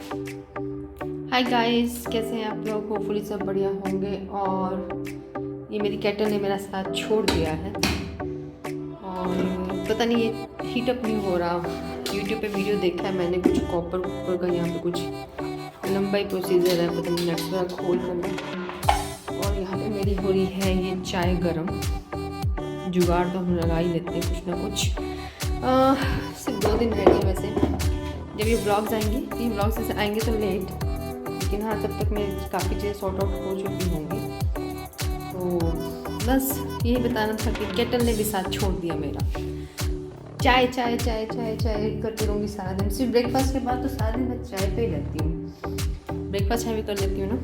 Hi guys, कैसे हैं आप लोग? होपफुली सब बढ़िया होंगे। और ये मेरी केटल ने मेरा साथ छोड़ दिया है और पता नहीं ये हीट अप नहीं हो रहा। यूट्यूब पे वीडियो देखा है मैंने, कुछ कॉपर कुपर का यहाँ पे कुछ लंबा ही प्रोसीजर है, पता नहीं नट्स वगैरह खोल करना। और यहाँ पे मेरी हो रही है ये चाय गरम। जुगाड़ तो हम लगा ही लेते हैं कुछ ना कुछ। सिर्फ 2 दिन रह गए वैसे। जब ये ब्लॉग्स आएंगे, ये ब्लॉग्स ऐसे आएंगे तो लेट, लेकिन हाँ तब तक मैं काफ़ी चीज़ें सॉर्ट आउट हो चुकी होंगी। तो बस यही बताना था कि केटल ने भी साथ छोड़ दिया मेरा। चाय चाय चाय चाय चाय करती रहूँगी सारा दिन। सिर्फ ब्रेकफास्ट के बाद तो सारा दिन मैं चाय पे ही रहती हूँ। ब्रेकफास्ट चाय भी कर लेती हूँ ना,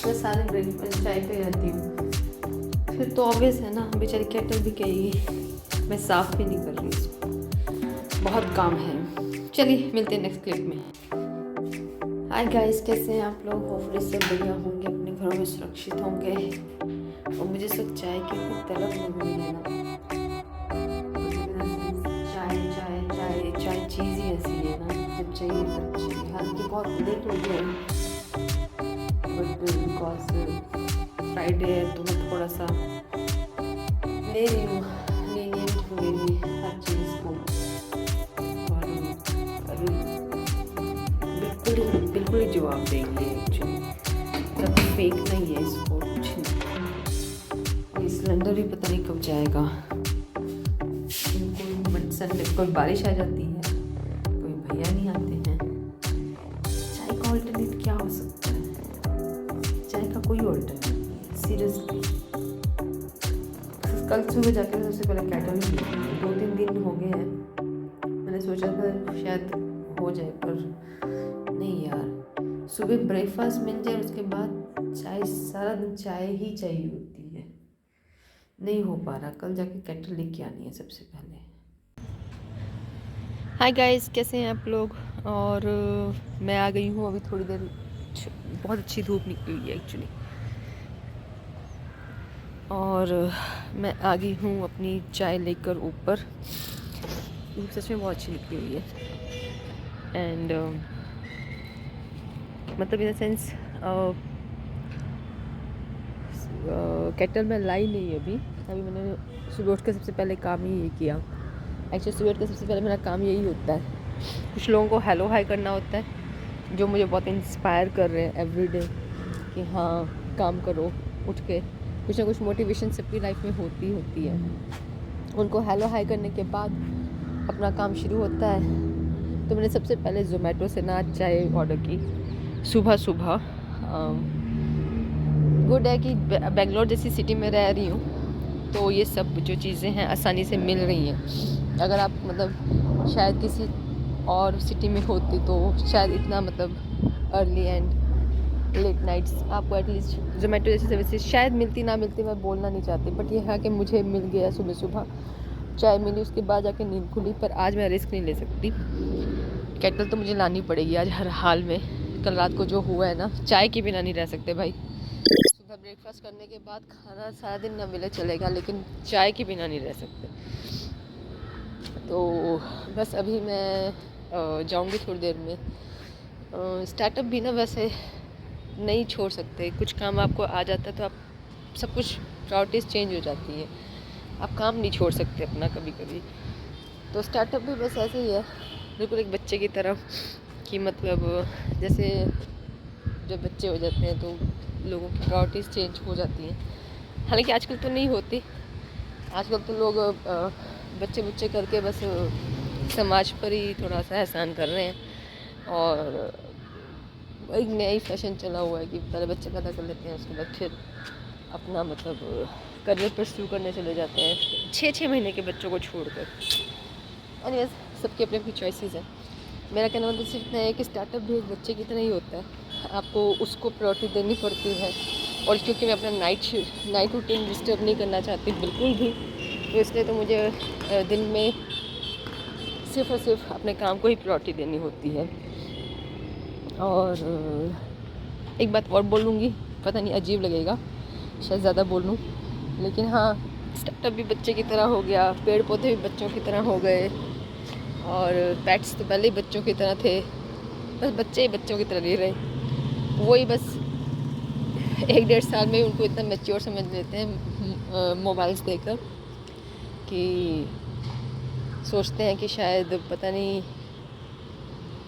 तो सारा दिन ब्रेकफास्ट चाय पे ही रहती हूँ। फिर तो ऑब्वियस है ना, बेचारी केटल भी कहेगी मैं साफ़ भी नहीं कर रही इसको, बहुत काम है। चलिए मिलते हैं नेक्स्ट क्लिप में। हाय गाइस, कैसे हैं आप लोग? होपफुली सब बढ़िया होंगे, अपने घरों में सुरक्षित होंगे। और मुझे सब चाय की इतनी तलब हो गई है ना, चाय चाय चाय चाय चीज़ ही ऐसी है ना, जब चाहिए तब चाहिए। हालांकि बहुत लेट हो गया है, बट बिकॉज फ्राइडे है तो मैं थोड़ा सा ले रही हूँ, लीनियंट हो गई हर चीज़ को। बिल्कुल ही जवाब देंगे एक्चुअली, मतलब फेक नहीं है इसको कुछ नहीं। ये सिलेंडर भी पता नहीं कब जाएगा। कोई संडे कोई बारिश आ जाती है, कोई भैया नहीं आते हैं। चाय का ऑल्टरनेट क्या हो सकता है? चाय का कोई ऑल्टरनेट नहीं है सीरियसली। कल सुबह जाकर सबसे पहले केटल ही पी। 2-3 दिन हो गए हैं, मैंने सोचा था शायद हो जाए, पर नहीं यार। सुबह ब्रेकफास्ट मिल जाए, उसके बाद चाय, सारा दिन चाय ही चाहिए होती है। नहीं हो पा रहा, कल जाके केटल लेके आनी है सबसे पहले। हाय गाइस, कैसे हैं आप लोग? और मैं आ गई हूँ अभी थोड़ी देर। बहुत अच्छी धूप निकली हुई है एक्चुअली, और मैं आ गई हूँ अपनी चाय लेकर ऊपर। धूप सच में बहुत अच्छी निकली हुई है। एंड मतलब इन द सेंस केटल में लाई नहीं अभी मैंने सुबह उठ कर सबसे पहले काम ही यही किया। एक्चुअली सुबह उठ कर सबसे पहले मेरा काम यही होता है। कुछ लोगों को हेलो हाई करना होता है, जो मुझे बहुत इंस्पायर कर रहे हैं एवरीडे कि हाँ काम करो, उठ के कुछ ना कुछ मोटिवेशन सबकी लाइफ में होती है। उनको हेलो हाई करने के बाद अपना काम शुरू होता है। तो मैंने सबसे पहले ज़ोमैटो से ना चाय ऑर्डर की सुबह सुबह। गुड है कि बेंगलोर जैसी सिटी में रह रही हूँ, तो ये सब जो चीज़ें हैं आसानी से मिल रही हैं। अगर आप मतलब शायद किसी और सिटी में होती तो शायद इतना मतलब अर्ली एंड लेट नाइट्स आपको एटलीस्ट जोमेटो जैसी सर्विसेज शायद मिलती ना मिलती, मैं बोलना नहीं चाहती, बट ये है कि मुझे मिल गया सुबह सुबह चाय मिली, उसके बाद जाके नींद खुली। पर आज मैं रिस्क नहीं ले सकती, केटल तो मुझे लानी पड़ेगी आज हर हाल में। कल रात को जो हुआ है ना, चाय के बिना नहीं रह सकते भाई। सुबह ब्रेकफास्ट करने के बाद खाना सारा दिन ना मिले चलेगा, लेकिन चाय के बिना नहीं रह सकते। तो बस अभी मैं जाऊंगी थोड़ी देर में। स्टार्टअप भी ना वैसे नहीं छोड़ सकते, कुछ काम आपको आ जाता है तो आप सब कुछ प्रायोरिटीज़ चेंज हो जाती है, आप काम नहीं छोड़ सकते अपना कभी कभी। तो स्टार्टअप भी बस ऐसे ही है, बिल्कुल एक बच्चे की तरह, कि मतलब जैसे जब बच्चे हो जाते हैं तो लोगों की प्रायोरिटीज़ चेंज हो जाती हैं। हालांकि आजकल तो नहीं होती, आजकल तो लोग बच्चे करके बस समाज पर ही थोड़ा सा एहसान कर रहे हैं। और एक नई फैशन चला हुआ है कि पहले बच्चे पैदा कर लेते हैं, उसके बाद फिर अपना मतलब करियर परस्यू करने चले जाते हैं 6-6 महीने के बच्चों को छोड़कर। एनीवेज, सबकी अपनी अपनी चॉइसेस हैं। मेरा कहना मतलब सिर्फ इतना है कि स्टार्टअप भी एक बच्चे की तरह ही होता है, आपको उसको प्रायोरिटी देनी पड़ती है। और क्योंकि मैं अपना नाइट रूटीन डिस्टर्ब नहीं करना चाहती बिल्कुल भी, तो इसलिए तो मुझे दिन में सिर्फ और सिर्फ अपने काम को ही प्रायोरिटी देनी होती है। और एक बात और बोलूँगी, पता नहीं अजीब लगेगा, शायद ज़्यादा बोल लूँ, लेकिन हाँ स्टार्टअप भी बच्चे की तरह हो गया, पेड़ पौधे भी बच्चों की तरह हो गए, और पेट्स तो पहले ही बच्चों की तरह थे। बस बच्चे ही बच्चों की तरह रह रहे, वही बस 1-1.5 साल में उनको इतना मैच्योर समझ लेते हैं मोबाइल्स देखकर कि सोचते हैं कि शायद पता नहीं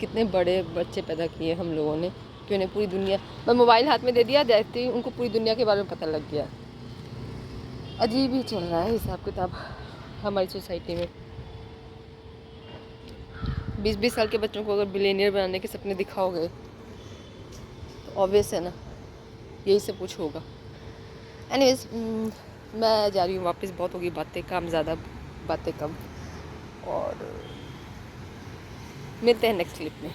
कितने बड़े बच्चे पैदा किए हम लोगों ने कि उन्हें पूरी दुनिया, मैं मोबाइल हाथ में दे दिया जैसे ही उनको पूरी दुनिया के बारे में पता लग गया। अजीब ही चल रहा है हिसाब किताब हमारी सोसाइटी में। 20-20 साल के बच्चों को अगर बिलियनियर बनाने के सपने दिखाओगे तो ऑब्वियस है ना यही सब कुछ होगा। एनीवेज मैं जा रही हूँ वापस, बहुत होगी बातें, काम ज़्यादा बातें कम, और मिलते हैं नेक्स्ट क्लिप में।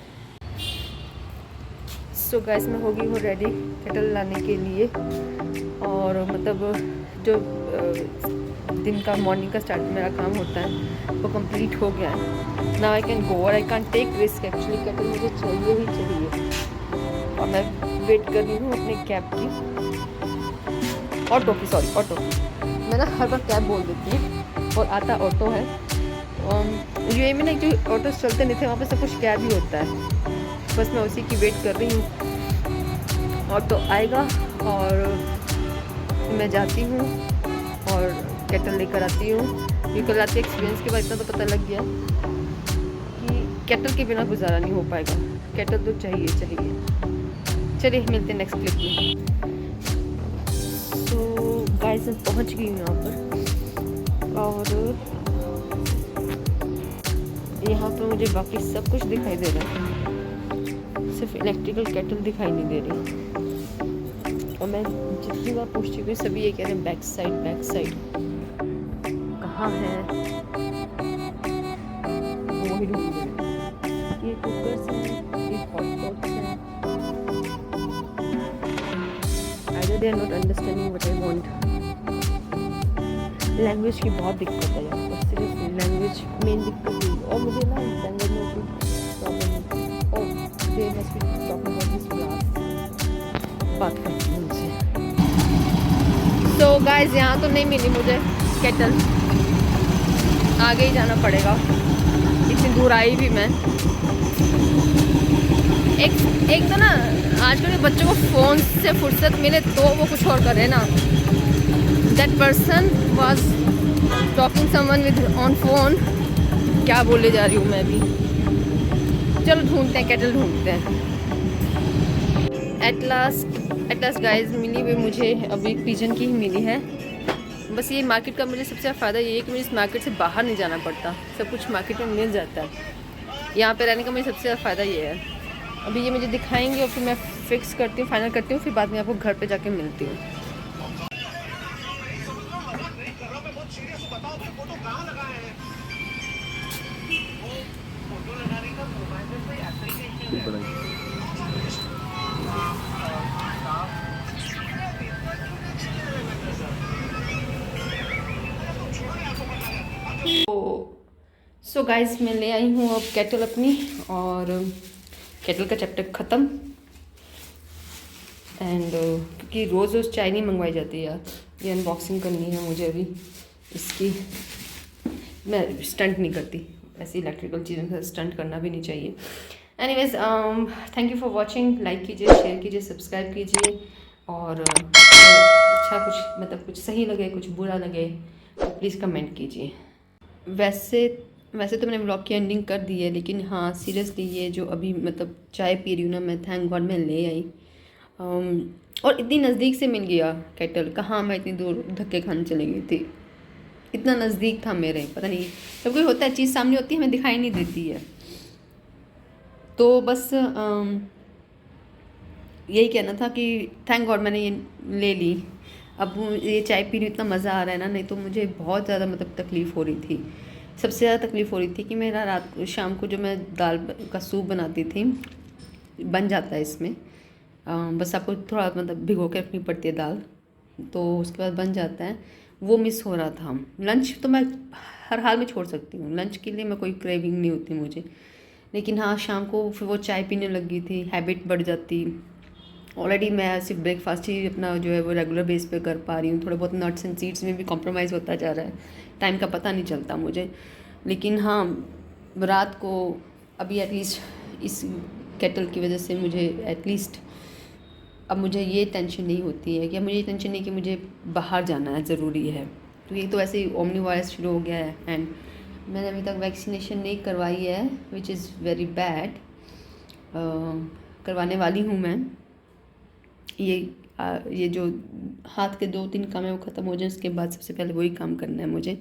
सो गाइस मैं हो गई हूँ रेडी केटल लाने के लिए, और मतलब जो दिन का मॉर्निंग का स्टार्ट मेरा काम होता है वो कंप्लीट हो गया है। नाउ आई कैन गो और I can take risk. Actually kettle मुझे चाहिए ही चाहिए, और मैं वेट कर रही हूँ अपने कैब की, ऑटो की, सॉरी ऑटो। मैं ना हर बार कैब बोल देती हूँ और आता ऑटो है। यूएई में ना जो ऑटो चलते नहीं थे वहाँ पे सब कुछ कैब ही होता है, बस मैं उसी की वेट कर रही हूँ। ऑटो आएगा और मैं जाती हूँ और केटल लेकर आती हूँ। ये कल रात के एक्सपीरियंस के बाद इतना तो पता लग गया कि केटल के बिना गुजारा नहीं हो पाएगा, केटल तो चाहिए चाहिए। चलिए मिलते हैं नेक्स्ट क्लिप में। तो गाइस मैं पहुँच गई हूँ यहाँ पर, और यहाँ पर मुझे बाकी सब कुछ दिखाई दे रहा है, सिर्फ इलेक्ट्रिकल केटल दिखाई नहीं दे रही। और मैं जितनी बार पूछ चुकी हूँ सभी ये कह रहे हैं बैक साइड कहाँ है, वही ढूंढ रहे हैं। ये कुकर्स हैं, ये हॉट पॉट्स हैं। Either they are not understanding what I want। Language की बहुत दिक्कत है यहाँ पर, सिर्फ लैंग्वेज मेन दिक्कत है। और मुझे ना लैंग्वेज में प्रॉब्लम, और they must be talking about this class, बात करती हूँ उनसे। तो गाइस यहाँ तो नहीं मिली मुझे केटल, आगे ही जाना पड़ेगा, इतनी दूर आई भी मैं। एक तो ना आजकल के बच्चों को फ़ोन से फुर्सत मिले तो वो कुछ और करे ना। That person was talking someone with on phone, क्या बोले जा रही हूँ मैं भी। चलो ढूंढते हैं, केटल ढूंढते हैं। एट लास्ट गाइस मिली भी मुझे, अभी पिजन की ही मिली है। बस ये मार्केट का मुझे सबसे फ़ायदा ये है कि मुझे इस मार्केट से बाहर नहीं जाना पड़ता, सब कुछ मार्केट में मिल जाता है। यहाँ पे रहने का मुझे सबसे ज़्यादा फ़ायदा ये है। अभी ये मुझे दिखाएंगे और फिर मैं फिक्स करती हूँ, फाइनल करती हूँ, फिर बाद में आपको घर पे जाके मिलती हूँ। सो गाइस मैं ले आई हूँ अब केटल अपनी, और केटल का चैप्टर ख़त्म। एंड क्योंकि रोज़ चाय नहीं मंगवाई जाती यार, ये अनबॉक्सिंग करनी है मुझे अभी इसकी। मैं स्टंट नहीं करती, ऐसी इलेक्ट्रिकल चीज़ों से स्टंट करना भी नहीं चाहिए। Anyways thank you for watching. Like कीजिए, शेयर कीजिए, सब्सक्राइब कीजिए, और अच्छा कुछ मतलब कुछ सही लगे कुछ बुरा लगे तो प्लीज़ कमेंट कीजिए। वैसे तो मैंने व्लॉग की एंडिंग कर दी है, लेकिन हाँ सीरियसली ये जो अभी मतलब चाय पी रही हूँ ना मैं, थैंक गॉड मैं ले आई। और इतनी नज़दीक से मिल गया केटल, कहाँ मैं इतनी दूर धक्के खाने चली गई थी, इतना नज़दीक था मेरे। पता नहीं जब कोई होता है चीज़ सामने होती है हमें दिखाई नहीं देती है। तो बस यही कहना था कि थैंक गॉड मैंने ये ले ली। अब ये चाय पी रही इतना मज़ा आ रहा है ना, नहीं तो मुझे बहुत ज़्यादा मतलब तकलीफ़ हो रही थी। सबसे ज़्यादा तकलीफ़ हो रही थी कि मेरा शाम को जो मैं दाल का सूप बनाती थी बन जाता है इसमें, बस आपको थोड़ा मतलब भिगो के रखनी पड़ती है दाल, तो उसके बाद बन जाता है, वो मिस हो रहा था। लंच तो मैं हर हाल में छोड़ सकती हूँ, लंच के लिए मैं कोई क्रेविंग नहीं होती मुझे, लेकिन हाँ शाम को फिर वो चाय पीने लग गई थी, हैबिट बढ़ जाती। ऑलरेडी मैं सिर्फ ब्रेकफास्ट ही अपना जो है वो रेगुलर बेस पे कर पा रही हूँ, थोड़े बहुत नट्स एंड सीड्स में भी कॉम्प्रोमाइज़ होता जा रहा है, टाइम का पता नहीं चलता मुझे। लेकिन हाँ रात को अभी एटलीस्ट इस केटल की वजह से मुझे एटलीस्ट अब मुझे ये टेंशन नहीं होती है, कि अब मुझे ये टेंशन नहीं कि मुझे बाहर जाना है ज़रूरी है। तो ये तो ऐसे ही ओमनी वायरस शुरू हो गया है एंड मैंने अभी तक वैक्सीनेशन नहीं करवाई है, विच इज़ वेरी बैड। करवाने वाली हूँ मैं। ये जो हाथ के 2-3 काम है वो ख़त्म हो जाए, उसके बाद सबसे पहले वही काम करना है मुझे।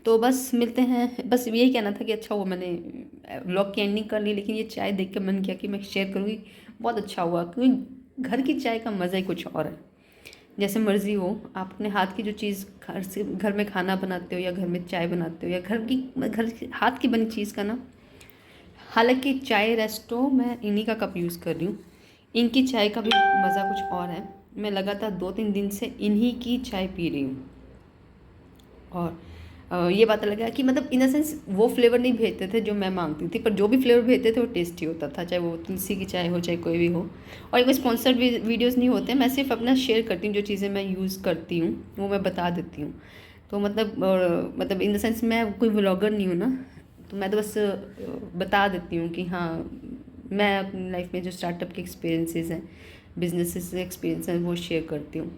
तो बस मिलते हैं। बस यही कहना था कि अच्छा हुआ मैंने व्लॉग की एंडिंग कर ली, लेकिन ये चाय देख कर मन किया कि मैं शेयर करूँगी। बहुत अच्छा हुआ, क्योंकि घर की चाय का मज़ा ही कुछ और है। जैसे मर्ज़ी हो, आप अपने हाथ की जो चीज़ घर में खाना बनाते हो या घर में चाय बनाते हो या घर की हाथ की बनी चीज़ का ना, हालांकि चाय रेस्टो मैं इन्हीं का कप यूज़ कर रही हूँ, इनकी चाय का भी मज़ा कुछ और है। मैं लगातार 2-3 दिन से इन्हीं की चाय पी रही हूँ और ये पता लगा कि मतलब इन द सेंस वो फ्लेवर नहीं भेजते थे जो मैं मांगती थी, पर जो भी फ्लेवर भेजते थे वो टेस्टी होता था, चाहे वो तुलसी की चाय हो चाहे कोई भी हो। और कोई स्पॉन्सर्ड वीडियोस नहीं होते, मैं सिर्फ अपना शेयर करती हूँ, जो चीज़ें मैं यूज़ करती हूँ वो मैं बता देती हूँ। तो मतलब इन द सेंस मैं कोई व्लॉगर नहीं हूँ ना, तो मैं तो बस बता देती हूँ कि हाँ मैं अपनी लाइफ में जो स्टार्टअप के एक्सपीरियंसेस हैं, बिजनेसेस एक्सपीरियंस हैं, वो शेयर करती हूँ।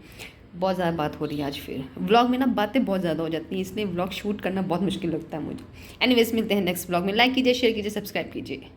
बहुत ज़्यादा बात हो रही है आज, फिर व्लॉग में ना बातें बहुत ज़्यादा हो जाती हैं, इसलिए व्लॉग शूट करना बहुत मुश्किल लगता है मुझे। एनीवेज मिलते हैं नेक्स्ट व्लॉग में। लाइक कीजिए, शेयर कीजिए, सब्सक्राइब कीजिए।